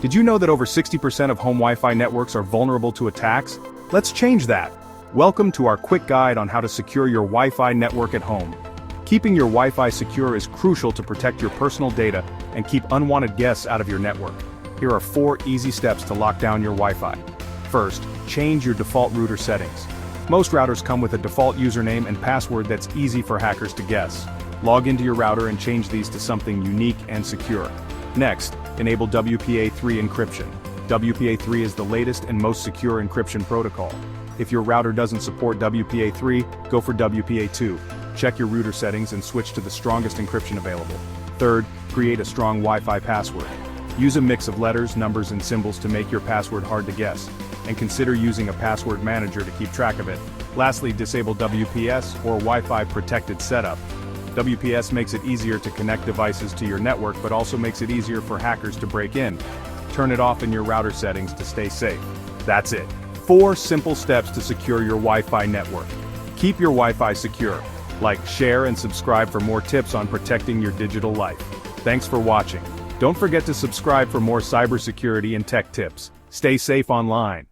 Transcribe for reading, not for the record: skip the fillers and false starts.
Did you know that over 60% of home Wi-Fi networks are vulnerable to attacks? Let's change that. Welcome to our quick guide on how to secure your Wi-Fi network at home. Keeping your Wi-Fi secure is crucial to protect your personal data and keep unwanted guests out of your network. Here are 4 easy steps to lock down your Wi-Fi. First, change your default router settings. Most routers come with a default username and password that's easy for hackers to guess. Log into your router and change these to something unique and secure. Next, enable WPA3 encryption. WPA3 is the latest and most secure encryption protocol. If your router doesn't support WPA3, go for WPA2. Check your router settings and switch to the strongest encryption available. Third, create a strong Wi-Fi password. Use a mix of letters, numbers, and symbols to make your password hard to guess, and consider using a password manager to keep track of it. Lastly, disable WPS or Wi-Fi protected setup. WPS makes it easier to connect devices to your network but also makes it easier for hackers to break in. Turn it off in your router settings to stay safe. That's it. 4 simple steps to secure your Wi-Fi network. Keep your Wi-Fi secure. Like, share, and subscribe for more tips on protecting your digital life. Thanks for watching. Don't forget to subscribe for more cybersecurity and tech tips. Stay safe online.